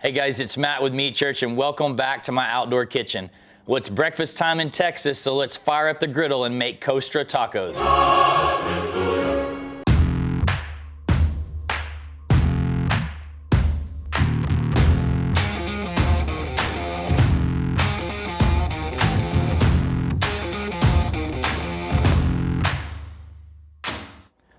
Hey guys, it's Matt with Meat Church and welcome back to my outdoor kitchen. Well, it's breakfast time in Texas, so let's fire up the griddle and make Costra tacos.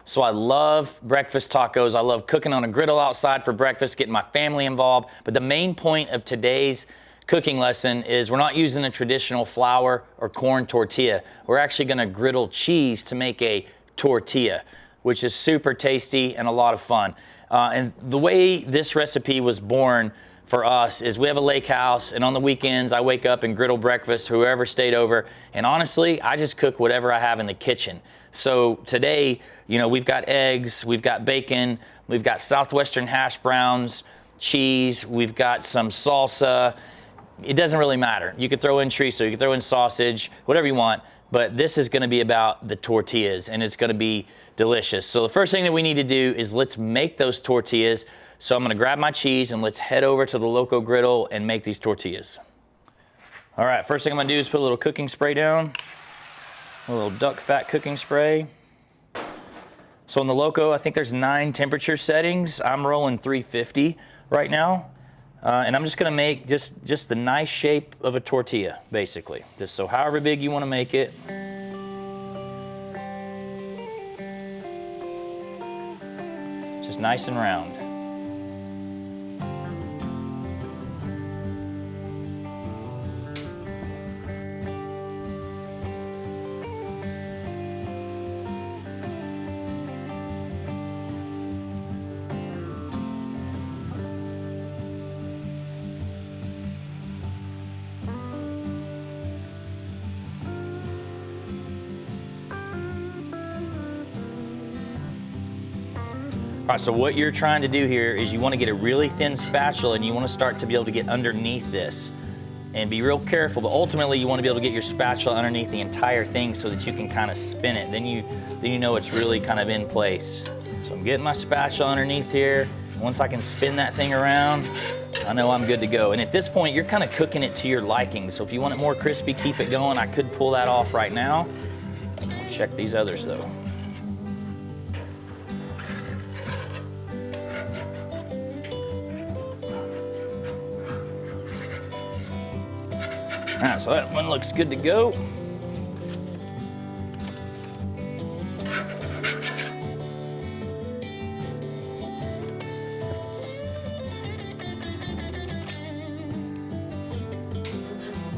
So I love breakfast tacos. I love cooking on a griddle outside for breakfast, getting my family involved. But the main point of today's cooking lesson is we're not using a traditional flour or corn tortilla. We're actually gonna griddle cheese to make a tortilla, which is super tasty and a lot of fun. And the way this recipe was born for us is we have a lake house, and on the weekends I wake up and griddle breakfast, whoever stayed over, and honestly, I just cook whatever I have in the kitchen. So today, we've got eggs, we've got bacon, we've got Southwestern hash browns, cheese, we've got some salsa. It doesn't really matter. You could throw in chorizo, you could throw in sausage, whatever you want, but this is gonna be about the tortillas, and it's gonna be delicious. So the first thing that we need to do is let's make those tortillas. So I'm gonna grab my cheese and let's head over to the Loco Griddle and make these tortillas. All right, first thing I'm gonna do is put a little cooking spray down, a little duck fat cooking spray. So in the Loco, I think there's 9 temperature settings. I'm rolling 350 right now. And I'm just gonna make just the nice shape of a tortilla, basically. Just so however big you wanna make it. Just nice and round. All right, so what you're trying to do here is you want to get a really thin spatula and you want to start to be able to get underneath this and be real careful, but ultimately you want to be able to get your spatula underneath the entire thing so that you can kind of spin it. Then you know it's really kind of in place. So I'm getting my spatula underneath here. Once I can spin that thing around, I know I'm good to go. And at this point, you're kind of cooking it to your liking. So if you want it more crispy, keep it going. I could pull that off right now. I'll check these others though. All right, so that one looks good to go. All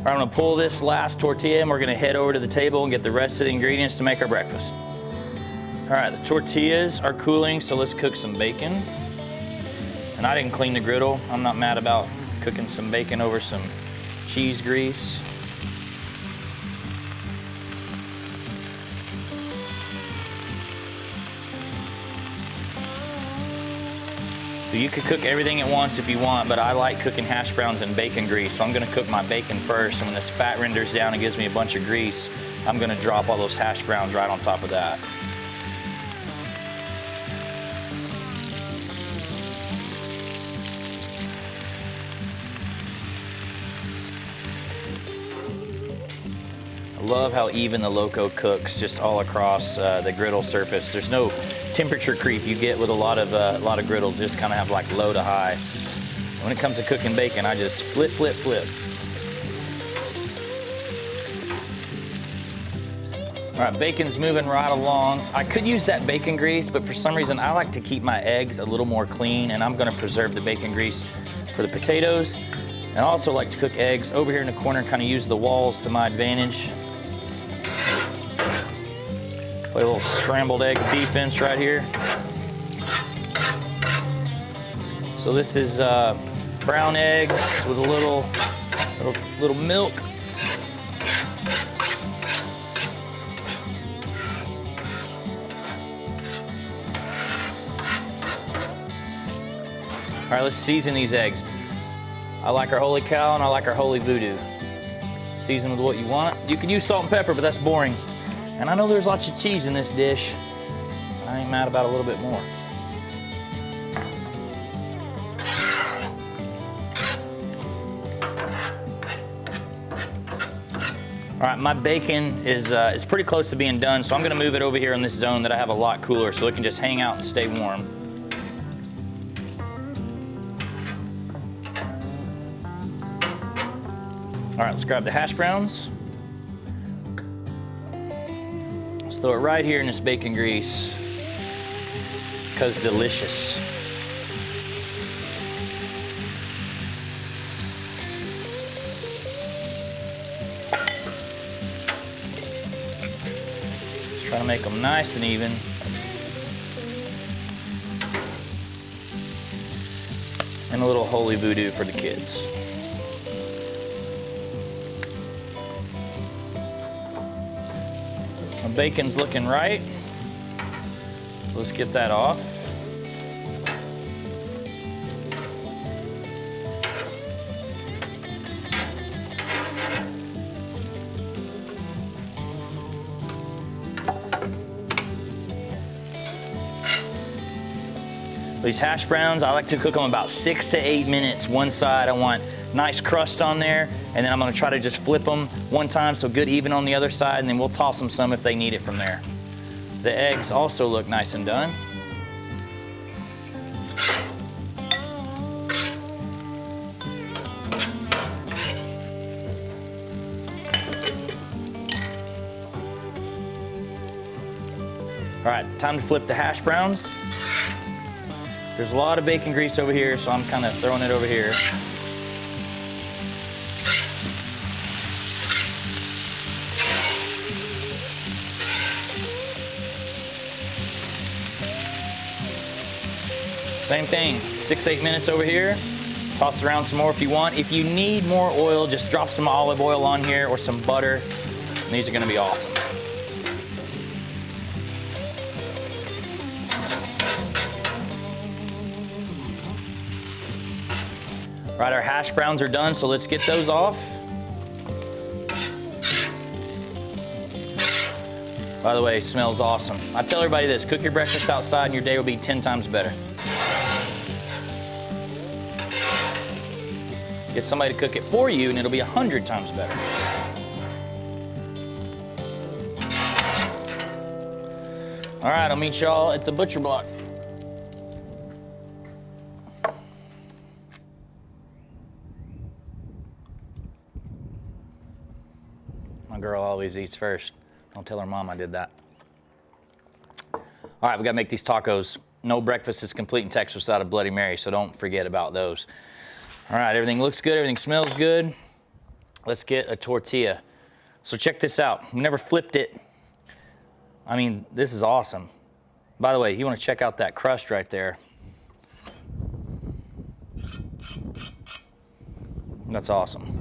right, I'm gonna pull this last tortilla and we're gonna head over to the table and get the rest of the ingredients to make our breakfast. All right, the tortillas are cooling, so let's cook some bacon. And I didn't clean the griddle. I'm not mad about cooking some bacon over some cheese grease. So you could cook everything at once if you want, but I like cooking hash browns in bacon grease. So I'm gonna cook my bacon first, and when this fat renders down and gives me a bunch of grease, I'm gonna drop all those hash browns right on top of that. I love how even the Loco cooks just all across the griddle surface. There's no temperature creep you get with a lot of griddles. They just kind of have like low to high. When it comes to cooking bacon, I just flip, flip, flip. All right, bacon's moving right along. I could use that bacon grease, but for some reason I like to keep my eggs a little more clean, and I'm gonna preserve the bacon grease for the potatoes. And I also like to cook eggs over here in the corner, kind of use the walls to my advantage. Play a little scrambled egg defense right here. So this is brown eggs with a little milk. All right, let's season these eggs. I like our holy cow and I like our holy voodoo. Season with what you want. You could use salt and pepper, but that's boring. And I know there's lots of cheese in this dish. I ain't mad about a little bit more. All right, my bacon is pretty close to being done, so I'm gonna move it over here in this zone that I have a lot cooler so it can just hang out and stay warm. All right, let's grab the hash browns. Let's throw it right here in this bacon grease, because delicious. Try to make them nice and even. And a little holy voodoo for the kids. My bacon's looking right. Let's get that off. These hash browns, I like to cook them about 6 to 8 minutes. One side, I want nice crust on there, and then I'm gonna try to just flip them one time so good even on the other side, and then we'll toss them some if they need it from there. The eggs also look nice and done. All right, time to flip the hash browns. There's a lot of bacon grease over here, so I'm kind of throwing it over here. Same thing, 6 to 8 minutes over here. Toss around some more if you want. If you need more oil, just drop some olive oil on here or some butter. And these are gonna be awesome. All right, our hash browns are done, so let's get those off. By the way, it smells awesome. I tell everybody this, cook your breakfast outside and your day will be 10 times better. Get somebody to cook it for you and it'll be 100 times better. All right, I'll meet y'all at the butcher block. My girl always eats first. Don't tell her mom I did that. All right, we gotta make these tacos. No breakfast is complete in Texas without a Bloody Mary, so don't forget about those. All right, everything looks good, everything smells good. Let's get a tortilla. So check this out. We never flipped it. I mean, this is awesome. By the way, you wanna check out that crust right there. That's awesome.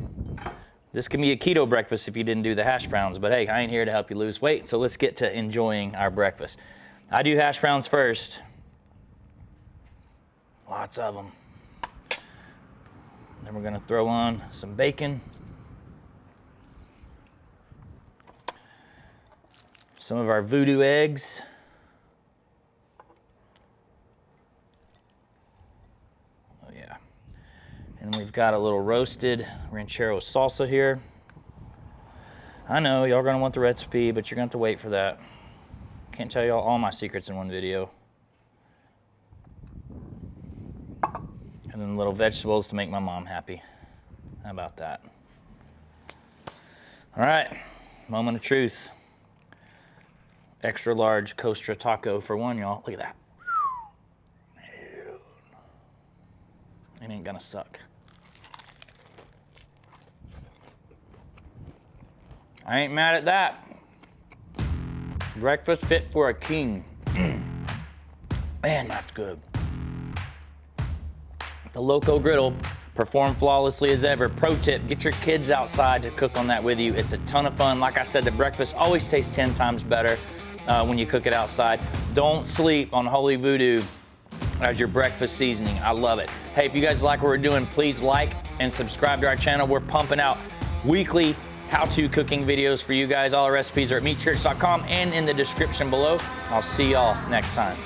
This can be a keto breakfast if you didn't do the hash browns, but hey, I ain't here to help you lose weight, so let's get to enjoying our breakfast. I do hash browns first. Lots of them. Then we're gonna throw on some bacon. Some of our voodoo eggs. Oh yeah. And we've got a little roasted ranchero salsa here. I know y'all are gonna want the recipe, but you're gonna have to wait for that. Can't tell y'all all my secrets in one video. And then little vegetables to make my mom happy. How about that? All right, moment of truth. Extra large Costra taco for one, y'all. Look at that. It ain't gonna suck. I ain't mad at that. Breakfast fit for a king. Man, that's good. The Loco Griddle performed flawlessly as ever. Pro tip, get your kids outside to cook on that with you. It's a ton of fun. Like I said, the breakfast always tastes 10 times better when you cook it outside. Don't sleep on Holy Voodoo as your breakfast seasoning. I love it. Hey, if you guys like what we're doing, please like and subscribe to our channel. We're pumping out weekly how-to cooking videos for you guys. All our recipes are at meatchurch.com and in the description below. I'll see y'all next time.